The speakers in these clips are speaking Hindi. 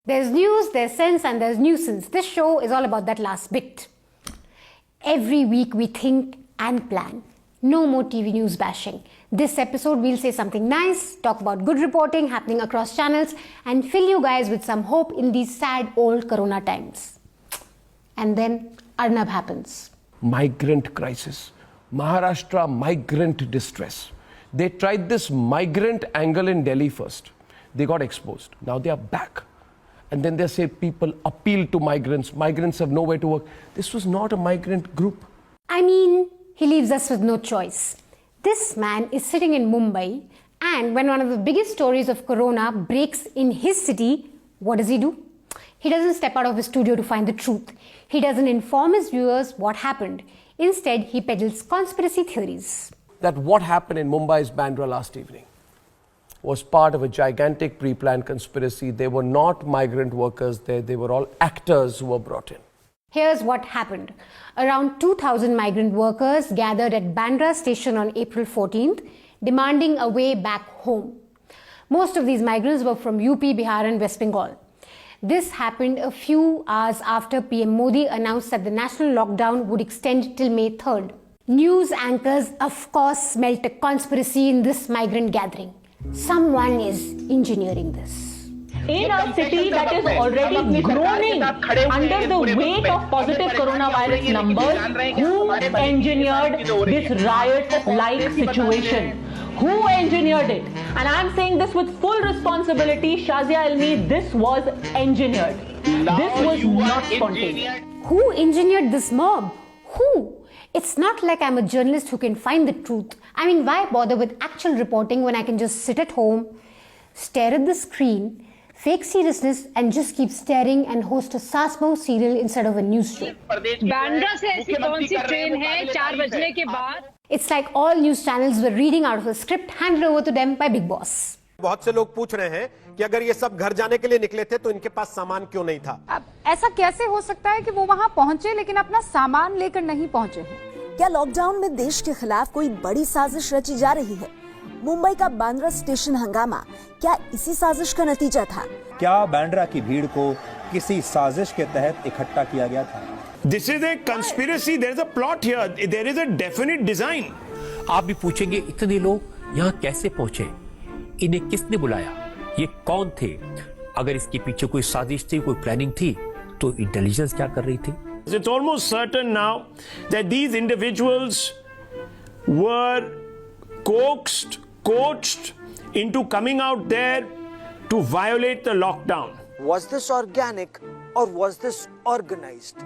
There's news, there's sense, and there's nuisance. This show is all about that last bit. Every week we think and plan. No more TV news bashing. This episode we'll say something nice, talk about good reporting happening across channels, and fill you guys with some hope in these sad old corona times. And then Arnab happens. Migrant crisis. Maharashtra migrant distress. They tried this migrant angle in Delhi first. They got exposed. Now they are back. And then they say people appeal to migrants. Migrants have nowhere to work. This was not a migrant group. I mean, he leaves us with no choice. This man is sitting in Mumbai, and when one of the biggest stories of corona breaks in his city, what does he do? He doesn't step out of his studio to find the truth. He doesn't inform his viewers what happened. Instead, he peddles conspiracy theories. That what happened in Mumbai's Bandra last evening was part of a gigantic pre-planned conspiracy. They were not migrant workers there. They were all actors who were brought in. Here's what happened. Around 2,000 migrant workers gathered at Bandra station on April 14th, demanding a way back home. Most of these migrants were from UP, Bihar and West Bengal. This happened a few hours after PM Modi announced that the national lockdown would extend till May 3rd. News anchors, of course, smelt a conspiracy in this migrant gathering. Someone is engineering this. In a city that is already groaning under the weight of positive coronavirus numbers, who engineered this riot-like situation? Who engineered it? And I'm saying this with full responsibility, Shazia Ilmi, this was engineered. This was not spontaneous. Who engineered this mob? Who? It's not like I'm a journalist who can find the truth. I mean, why bother with actual reporting when I can just sit at home, stare at the screen, fake seriousness and just keep staring and host a Sasmo serial instead of a news show. Bandra से ऐसी कौन सी ट्रेन है 4 बजने के बाद? It's like all news channels were reading out of a script handed over to them by Big Boss. बहुत से लोग पूछ रहे हैं कि अगर ये सब घर जाने के लिए निकले थे तो इनके पास सामान क्यों नहीं था? अब ऐसा कैसे हो सकता है कि वो वहाँ पहुँचे लेकिन अपना सामान लेकर नहीं पहुँचे हैं? क्या लॉकडाउन में देश के खिलाफ कोई बड़ी साजिश रची जा रही है? मुंबई का बांद्रा स्टेशन हंगामा क्या इसी साजिश का नतीजा था? क्या बांद्रा की भीड़ को किसी साजिश के तहत इकट्ठा किया गया था? This is a conspiracy. There is a plot here. There is a definite design. आप भी पूछेंगे इतने लोग यहाँ कैसे पहुंचे? इन्हें किसने बुलाया? ये कौन थे? अगर इसके पीछे कोई साजिश थी, कोई प्लानिंग थी, तो इंटेलिजेंस क्या कर रही थी? It's almost certain now that these individuals were coached into coming out there to violate the lockdown. Was this organic or was this organized?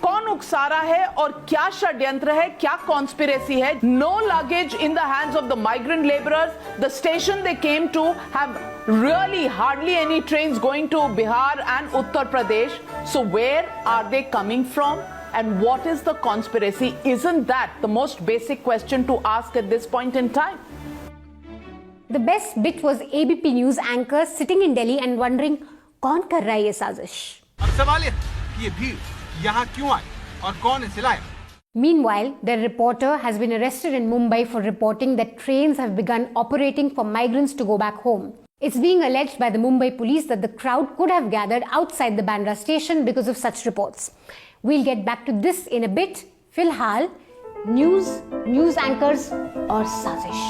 कौन उकसा रहा है और क्या षड्यंत्र है, क्या कॉन्स्पिरेसी है? No luggage in the hands of the migrant laborers. The station they came to have really hardly any trains going to Bihar and Uttar Pradesh. So where are they coming from? And what is the conspiracy? Isn't that the most basic question to ask at this point in time? The best bit was ABP News anchor sitting in Delhi and wondering, कौन कर रहा है ये साजिश? अब सवाल ये भीड़ यहाँ क्यों आई और कौन इसे लाया? Meanwhile, the reporter has been arrested in Mumbai for reporting that trains have begun operating for migrants to go back home. It's being alleged by the Mumbai police that the crowd could have gathered outside the Bandra station because of such reports. We'll get back to this in a bit. Filhal, news anchors और साजिश.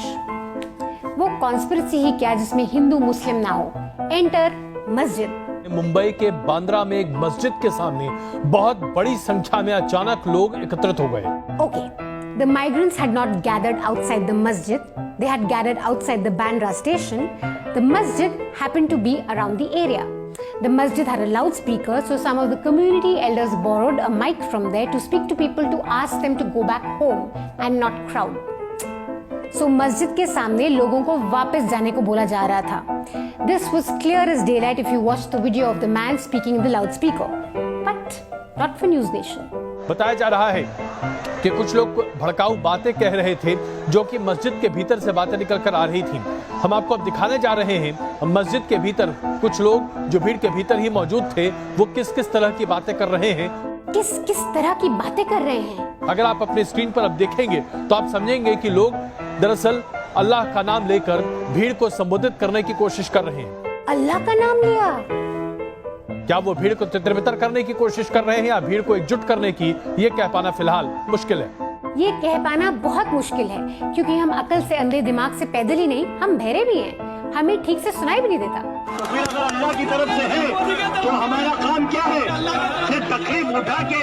वो कॉन्स्पिरेसी ही क्या जिसमें हिंदू मुस्लिम ना हो. Enter मस्जिद. मुंबई के बांद्रा में एक मस्जिद के सामने बहुत बड़ी संख्या में अचानक लोग एकत्रित हो गए. Okay, the migrants had not gathered outside the masjid. They had gathered outside the Bandra station. The masjid happened to be around the area. The masjid had a loudspeaker, so some of the community elders borrowed a mic from there to speak to people to ask them to go back home and not crowd. So मस्जिद के सामने लोगों को वापस जाने को बोला जा रहा था. This was clear as daylight if you watched the video of the man speaking in the loudspeaker. But not for News Nation. बताया जा रहा है कि कुछ लोग भड़काऊ बातें कह रहे थे जो कि मस्जिद के भीतर से बातें निकल कर आ रही थीं. हम आपको अब दिखाने जा रहे हैं मस्जिद के भीतर कुछ लोग जो भीड़ के भीतर ही मौजूद थे वो किस किस तरह की बातें कर रहे हैं. किस तरह की बातें कर रहे हैं? अगर आप अपने स्क्रीन पर अब देखेंगे तो आप समझेंगे कि लोग दरअसल अल्लाह का नाम लेकर भीड़ को संबोधित करने की कोशिश कर रहे हैं। अल्लाह का नाम लिया? क्या वो भीड़ को तितर-बितर करने की कोशिश कर रहे हैं या भीड़ को एकजुट करने की, ये कह पाना फिलहाल मुश्किल है। ये कह पाना बहुत मुश्किल है, क्योंकि हम अकल से अंधे, दिमाग से पैदल ही नहीं, हम बहरे भी हैं। हमें ठीक से सुनाई भी नहीं देता। तो फिर अगर अल्लाह की तरफ से है तो हमारा काम क्या है? सिर्फ तकलीफ उठा के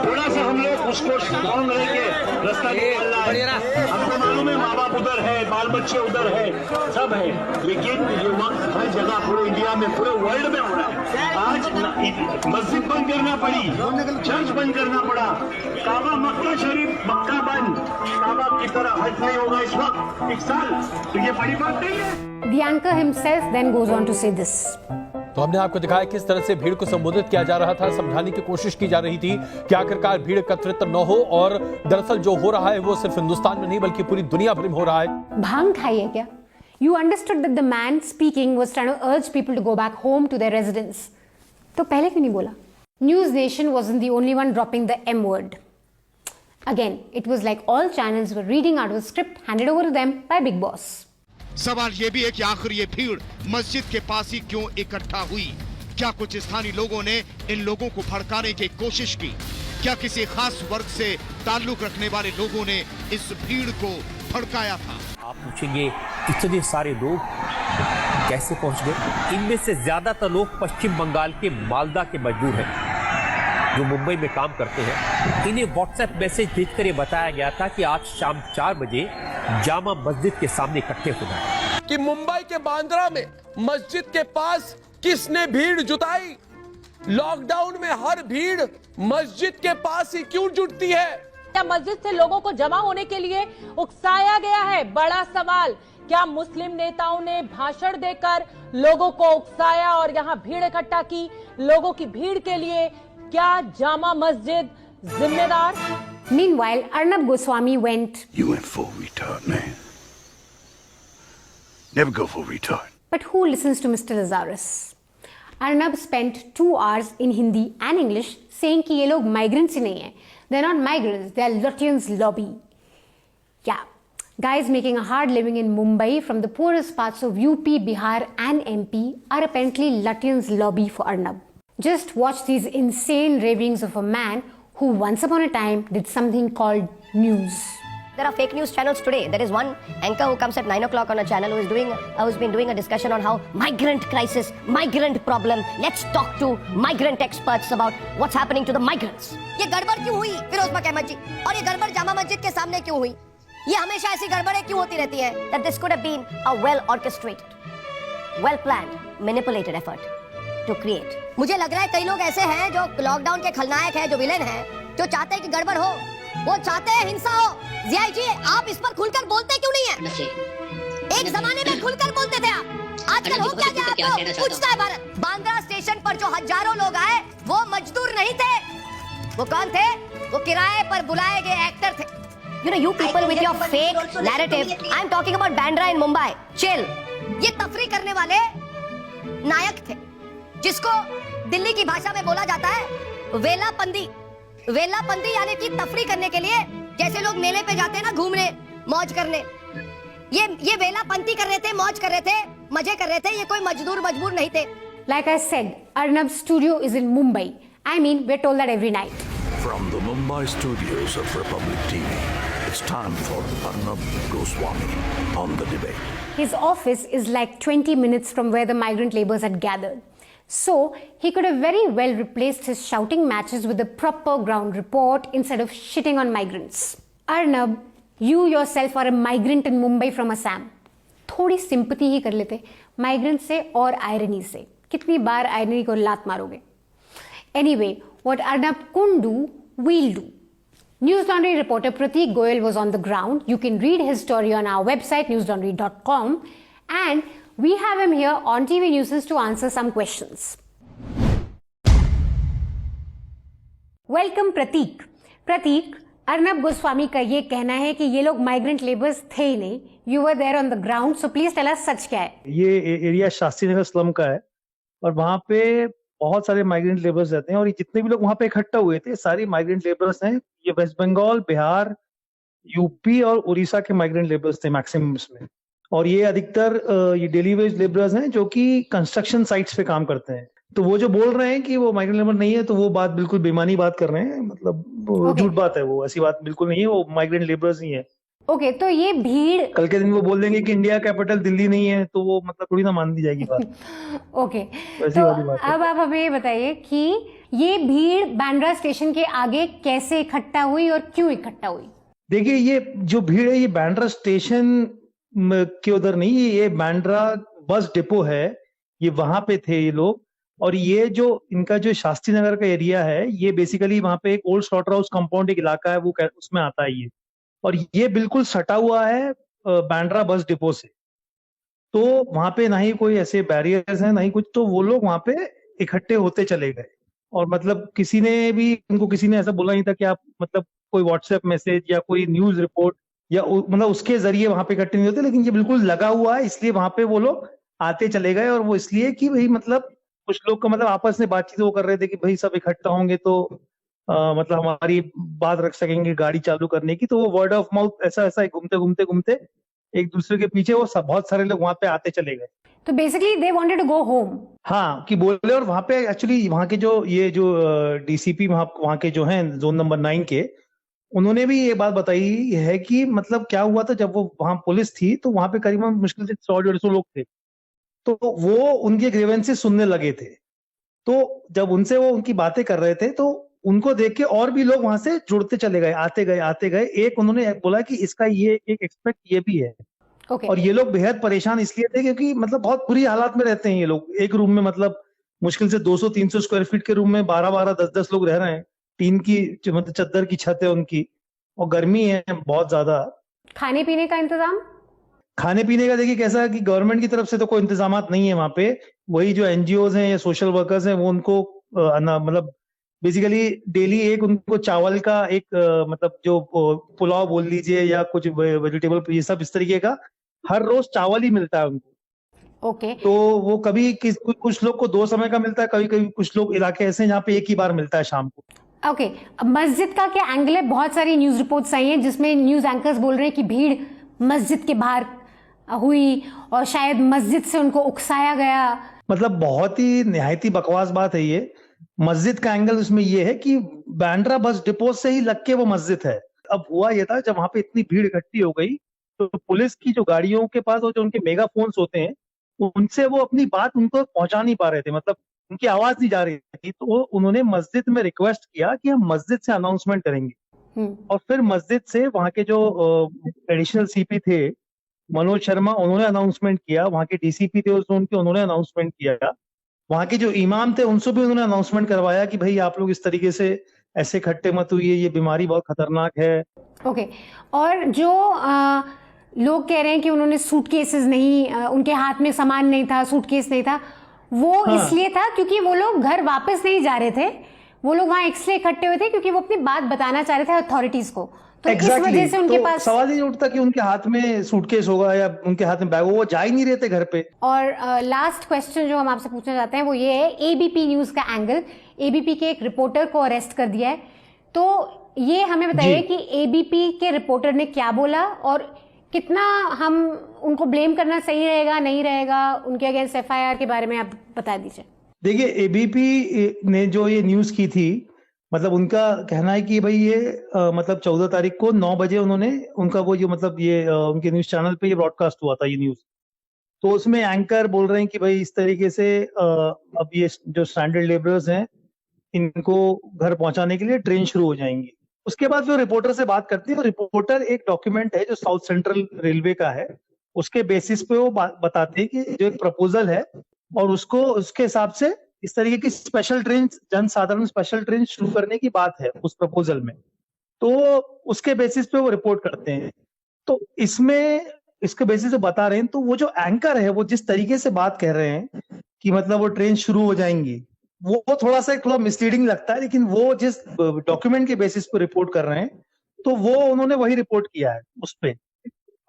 थोड़ा सा हम लोग उसको स्ट्रॉन्ग रह के रास्ता निकालना है। हमको मालूम है माँ बाप उधर है, बाल बच्चे उधर है, सब है, लेकिन ये वक्त हर जगह पूरे इंडिया में, पूरे वर्ल्ड में हो रहा है। आज मस्जिद बंद करना पड़ी, चर्च बंद करना पड़ा, काबा मक्का शरीफ मक्का बंद, काबा की तरह हज नहीं होगा इस वक्त 1 साल, तो ये बड़ी बात नहीं है। The anchor himself then goes on to say this. तो हमने आपको दिखाया किस तरह से भीड़ को संबोधित किया जा रहा था, समझाने की कोशिश की जा रही थी कि आखिरकार भीड़ एकत्रित न हो, और दरअसल जो हो रहा है वो सिर्फ हिंदुस्तान में नहीं बल्कि पूरी दुनिया भर में हो रहा है। भांग खाई है क्या? You understood that the man speaking was trying to urge people to go back home to their residence. तो पहले क्यों नहीं बोला? News Nation wasn't the only one dropping the M word. Again, it was like all channels were reading out of a script handed over to them by Big Boss. सवाल ये भी है कि आखिर ये भीड़ मस्जिद के पास ही क्यों इकट्ठा हुई? क्या कुछ स्थानीय लोगों ने इन लोगों को भड़काने की कोशिश की? क्या किसी खास वर्ग से ताल्लुक रखने वाले लोगों ने इस भीड़ को भड़काया था? आप पूछेंगे इतने सारे लोग कैसे पहुंच गए? इनमें से ज्यादातर लोग पश्चिम बंगाल के मालदा के मजदूर हैं जो मुंबई में काम करते हैं। इन्हें व्हाट्सएप मैसेज भेजकर ये बताया गया था कि आज शाम 4 बजे जामा मस्जिद के सामने इकट्ठे होना है। कि मुंबई के बांद्रा में मस्जिद के पास किसने भीड़ जुटाई? लॉकडाउन में हर भीड़ मस्जिद के पास ही क्यों जुटती है? क्या मस्जिद से लोगों को जमा होने के लिए उकसाया गया है? बड़ा सवाल। क्या मुस्लिम नेताओं ने भाषण देकर लोगों को उकसाया और यहाँ भीड़ इकट्ठा की? लोगों की भीड़ के लिए क्या जामा मस्जिद जिम्मेदार? Meanwhile, Arnab Goswami went. You went for return, man. Never go for return. But who listens to Mr. Lazarus? Arnab spent 2 hours in Hindi and English saying कि ये लोग migrants ही नहीं हैं. They're not migrants. They're Lutyens lobby. Yeah, guys making a hard living in Mumbai from the poorest parts of UP, Bihar, and MP are apparently Lutyens lobby for Arnab. Just watch these insane ravings of a man who once upon a time did something called news. There are fake news channels today. There is one anchor who comes at 9 o'clock on a channel who's been doing a discussion on how migrant crisis, migrant problem. Let's talk to migrant experts about what's happening to the migrants. ये गड़बड़ क्यों हुई फिरोज मक्का मस्जिद? और ये गड़बड़ जामा मस्जिद के सामने क्यों हुई? ये हमेशा ऐसी गड़बड़ें क्यों होती रहती है? That this could have been a well orchestrated, well planned, manipulated effort to create. मुझे लग रहा है कई लोग ऐसे हैं जो लॉकडाउन के खलनायक हैं, जो विलेन हैं, जो चाहते हैं कि गड़बड़ हो, वो चाहते हैं हिंसा हो। जिया जी, आप इस पर खुलकर बोलते क्यों नहीं है? एक जमाने में खुलकर बोलते थे आप, आजकल हो क्या गया आपको? पूछता है भारत। बांद्रा स्टेशन पर जो हजारों लोग आए वो मजदूर नहीं थे। वो कौन थे? वो किराए पर बुलाए गए एक्टर थे। You know, you people with your fake narrative. I'm talking about Bandra in Mumbai. Chill. ये तफरी करने वाले नायक थे, जिसको दिल्ली की भाषा में बोला जाता है वेलापंदी। वेलापंदी यानी कि तफरी करने के लिए, जैसे लोग मेले पे जाते हैं ना घूमने, मौज करने, ये वेलापंती कर रहे थे, मौज कर रहे थे, मजे कर रहे थे। ये कोई मजदूर मजबूर नहीं थे। Like I said, Arnab's studio is in Mumbai. I mean, we're told that every night. From the Mumbai studios of Republic TV, it's time for Arnab Goswami on the debate. His office is like 20 minutes from where the migrant laborers had gathered. So, he could have very well replaced his shouting matches with a proper ground report instead of shitting on migrants. Arnab, you yourself are a migrant in Mumbai from Assam. थोड़ी sympathy ही कर लेते migrant से और irony से. कितनी बार irony को लात मारोगे? Anyway, what Arnab couldn't do, we'll do. News Laundry reporter Pratik Goyal was on the ground. You can read his story on our website newslaundry.com, and we have him here on TV News to answer some questions. Welcome Pratik. Pratik, Arnab Goswami का ये कहना है कि ये लोग migrant laborers थे ही नहीं. You were there on the ground, so please tell us सच क्या है? ये एरिया शास्त्री नगर स्लम का है और वहाँ पे बहुत सारे माइग्रेंट लेबर्स रहते हैं और ये जितने भी लोग वहाँ पे इकट्ठा हुए थे सारी माइग्रेंट लेबर्स हैं। ये वेस्ट बंगाल, बिहार, यूपी और उड़ीसा के माइग्रेंट लेबरर्स थे मैक्सिमम इसमें, और ये अधिकतर ये डेली वेज लेबरर्स हैं जो कि कंस्ट्रक्शन साइट्स पे काम करते हैं। तो वो जो बोल रहे हैं कि वो माइग्रेंट लेबर नहीं है, तो वो बात बिल्कुल बेईमानी बात कर रहे हैं, मतलब झूठ बात है, वो ऐसी बात बिल्कुल नहीं है, वो माइग्रेंट लेबरर्स ही है। ओके, तो ये भीड़ कल के दिन वो बोल देंगे कि इंडिया कैपिटल दिल्ली नहीं है, तो वो मतलब थोड़ी ना मान दी जाएगी बात। ओके, तो अब आप हमें ये बताइए कि ये भीड़ बांद्रा स्टेशन के आगे कैसे इकट्ठा हुई और क्यों इकट्ठा हुई? देखिए, ये जो भीड़ है ये बांद्रा स्टेशन के उधर नहीं, ये बांद्रा बस डिपो है, ये वहां पे थे ये लोग। और ये जो इनका जो शास्त्री नगर का एरिया है, ये बेसिकली वहां पे एक ओल्ड स्लॉटर हाउस कंपाउंड एक इलाका है, वो उसमें आता है ये, और ये बिल्कुल सटा हुआ है बांद्रा बस डिपो से। तो वहां पे ना ही कोई ऐसे बैरियर्स हैं ना ही कुछ, तो वो लोग वहां पे इकट्ठे होते चले गए। और मतलब किसी ने भी उनको किसी ने ऐसा बोला नहीं था कि आप मतलब कोई व्हाट्सएप मैसेज या कोई न्यूज रिपोर्ट या मतलब उसके जरिए वहां पे इकट्ठे नहीं होते, लेकिन ये बिल्कुल लगा हुआ है, इसलिए वहां पे वो लोग आते चले गए। और वो इसलिए कि भाई मतलब कुछ लोग का मतलब आपस में बातचीत वो कर रहे थे कि भाई सब इकट्ठा होंगे तो मतलब हमारी बात रख सकेंगे गाड़ी चालू करने की, तो वो वर्ड ऑफ माउथ ऐसा ऐसा घूमते घूमते घूमते एक दूसरे के पीछे वो सब बहुत सारे लोग वहां पे आते चले गए। तो basically they wanted to go home. हाँ, कि बोले। और वहां पे एक्चुअली वहां के जो ये जो डीसीपी वहां के जो हैं जोन नंबर 9 के, उन्होंने भी ये बात बताई है कि मतलब क्या हुआ था जब वो वहां पुलिस थी, तो वहां पे करीबन मुश्किल से 100-150 लोग थे, तो वो उनके ग्रीवेंसेस सुनने लगे थे। तो जब उनसे वो उनकी बातें कर रहे थे, तो उनको देख के और भी लोग वहां से जुड़ते चले गए, आते गए। एक उन्होंने एक बोला कि इसका ये एक एक्सपेक्ट ये भी है। और ये लोग बेहद परेशान इसलिए थे क्योंकि मतलब बहुत बुरी हालात में रहते हैं ये लोग। एक रूम में मतलब मुश्किल से 200-300 स्क्वायर फीट के रूम में 12-12, 10-10 लोग रह रहे हैं। टीन की मतलब चद्दर की छत है उनकी, और गर्मी है बहुत ज्यादा। खाने पीने का इंतजाम? खाने पीने का देखिए कैसा है कि गवर्नमेंट की तरफ से तो कोई इंतजाम नहीं है वहां पे। वही जो एनजीओज हैं या सोशल वर्कर्स हैं वो उनको मतलब बेसिकली डेली एक उनको चावल का एक मतलब जो पुलाव बोल लीजिए या कुछ वेजिटेबल ये सब इस तरीके का हर रोज चावल ही मिलता है उनको। ओके। तो वो कभी कुछ लोग को 2 समय का मिलता है, कभी कभी कुछ लोग इलाके ऐसे हैं जहाँ पे एक ही बार मिलता है शाम को। ओके, मस्जिद का क्या एंगल है? बहुत सारी न्यूज रिपोर्ट्स आई हैं जिसमें न्यूज एंकर्स बोल रहे हैं कि भीड़ मस्जिद के बाहर हुई और शायद मस्जिद से उनको उकसाया गया। मतलब बहुत ही निहायती बकवास बात है ये। मस्जिद का एंगल उसमें ये है कि बांद्रा बस डिपो से ही लग के वो मस्जिद है। अब हुआ ये था जब वहां पे इतनी भीड़ इकट्ठी हो गई, तो पुलिस की जो गाड़ियों के पास और जो उनके मेगाफोन्स होते हैं, उनसे वो अपनी बात उनको पहुंचा नहीं पा रहे थे, मतलब उनकी आवाज नहीं जा रही थी। तो उन्होंने मस्जिद में रिक्वेस्ट किया कि हम मस्जिद से अनाउंसमेंट करेंगे। और फिर मस्जिद से वहां के जो एडिशनल सीपी थे मनोज शर्मा, उन्होंने अनाउंसमेंट किया। वहां के डीसीपी थे उन्होंने अनाउंसमेंट किया। वहां के जो इमाम थे उनसे भी उन्होंने अनाउंसमेंट करवाया कि भाई आप लोग इस तरीके से ऐसे इकट्ठे मत हुइए, ये बीमारी बहुत खतरनाक है। ओके। और जो लोग कह रहे हैं कि उन्होंने सूटकेसेस नहीं, उनके हाथ में सामान नहीं था, सूटकेस नहीं था, वो इसलिए था क्योंकि वो लोग घर वापस नहीं जा रहे थे। वो लोग वहां इसलिए इकट्ठे हुए थे क्योंकि वो अपनी बात बताना चाह रहे थे अथॉरिटीज को। तो इस वजह से उनके पास सवाल ही नहीं उठता कि उनके हाथ में सूटकेस होगा या उनके हाथ में बैग होगा, वो जा ही नहीं रहे थे घर पे। और लास्ट क्वेश्चन जो हम आपसे पूछना चाहते हैं वो ये है, एबीपी न्यूज का एंगल। एबीपी के एक रिपोर्टर को अरेस्ट कर दिया है, तो ये हमें बताइए कि एबीपी के रिपोर्टर ने क्या बोला और कितना हम उनको ब्लेम करना सही रहेगा नहीं रहेगा, उनके अगेंस्ट एफआईआर के बारे में आप बता दीजिए। देखिए, एबीपी ने जो ये न्यूज की थी, मतलब उनका कहना है कि भाई ये मतलब 14 तारीख को 9 बजे उन्होंने उनका वो जो मतलब ये उनके न्यूज चैनल पे ये ब्रॉडकास्ट हुआ था ये न्यूज। तो उसमें एंकर बोल रहे हैं कि भाई इस तरीके से अब ये जो स्टैंडर्ड लेबरर्स हैं इनको घर पहुंचाने के लिए ट्रेन शुरू हो जाएंगी। उसके बाद जो रिपोर्टर से बात करती है, तो रिपोर्टर एक डॉक्यूमेंट है जो साउथ सेंट्रल रेलवे का है, उसके बेसिस पे वो बताते हैं कि जो एक प्रपोजल है और उसको उसके हिसाब से इस तरीके की स्पेशल ट्रेन, जनसाधारण स्पेशल ट्रेन शुरू करने की बात है उस प्रपोजल में। तो उसके बेसिस पे वो रिपोर्ट करते हैं। तो इसमें इसके बेसिस पे बता रहे हैं, तो वो जो एंकर है वो जिस तरीके से बात कह रहे हैं कि मतलब वो ट्रेन शुरू हो जाएंगी, वो थोड़ा मिसलीडिंग लगता है। लेकिन वो जिस डॉक्यूमेंट के बेसिस पे रिपोर्ट कर रहे हैं, तो वो उन्होंने वही रिपोर्ट किया है उस पे।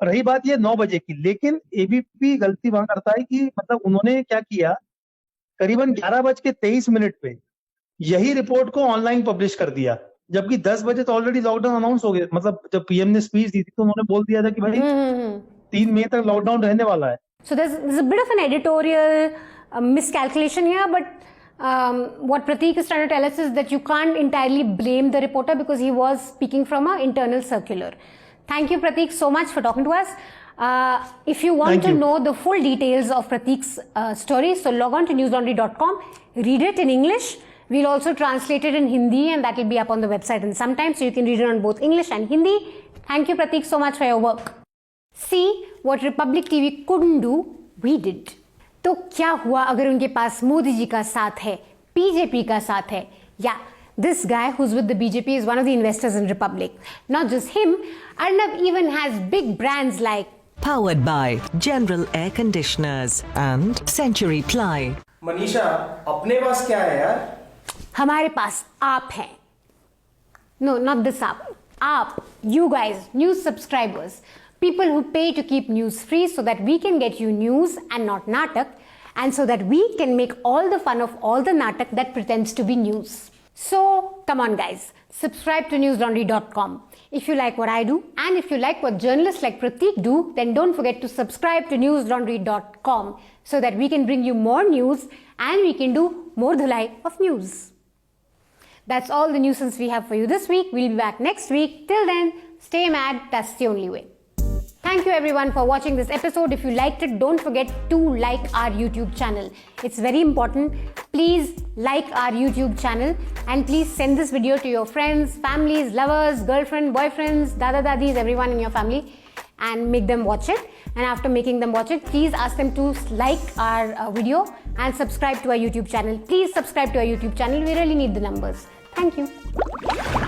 रही बात ये 9 बजे की, लेकिन एबीपी गलती वहां करता है कि मतलब उन्होंने क्या किया, करीबन 11:23 पे यही रिपोर्ट को ऑनलाइन पब्लिश कर दिया। जबकि 10 बजे तो ऑलरेडी लॉकडाउन अनाउंस हो गया। मतलब जब पीएम ने स्पीच दी थी तो उन्होंने बोल दिया था कि भाई 3 मई तक लॉकडाउन रहने वाला है। So there's a bit of an editorial miscalculation here, but what Pratik is trying to tell us is that you can't entirely blame the reporter because he was speaking from an internal circular. Thank you, Pratik, so much for talking to us. If you want to know the full details of Pratik's story, so log on to newslaundry.com, read it in English. We'll also translate it in Hindi and that will be up on the website in some time, so you can read it on both English and Hindi. Thank you, Pratik, so much for your work. See what Republic TV couldn't do, we did. तो क्या हुआ अगर उनके पास मोदी जी का साथ है, बीजेपी का साथ है? Yeah, this guy who's with the BJP is one of the investors in Republic. Not just him, Arnab even has big brands like Powered by General Air Conditioners and Century Ply. Manisha, अपने पास क्या है यार? हमारे पास आप हैं. No, not this app. App, you guys, news subscribers. People who pay to keep news free so that we can get you news and not natak, and so that we can make all the fun of all the natak that pretends to be news. So, come on guys, subscribe to newslaundry.com. If you like what I do, and if you like what journalists like Pratik do, then don't forget to subscribe to newslaundry.com so that we can bring you more news and we can do more dhulai of news. That's all the nuisance we have for you this week. We'll be back next week. Till then, stay mad, that's the only way. Thank you everyone for watching this episode. If you liked it, don't forget to like our YouTube channel. It's very important. Please like our YouTube channel and please send this video to your friends, families, lovers, girlfriend, boyfriends, dada dadis, everyone in your family and make them watch it. And after making them watch it, please ask them to like our video and subscribe to our YouTube channel. Please subscribe to our YouTube channel. We really need the numbers. Thank you.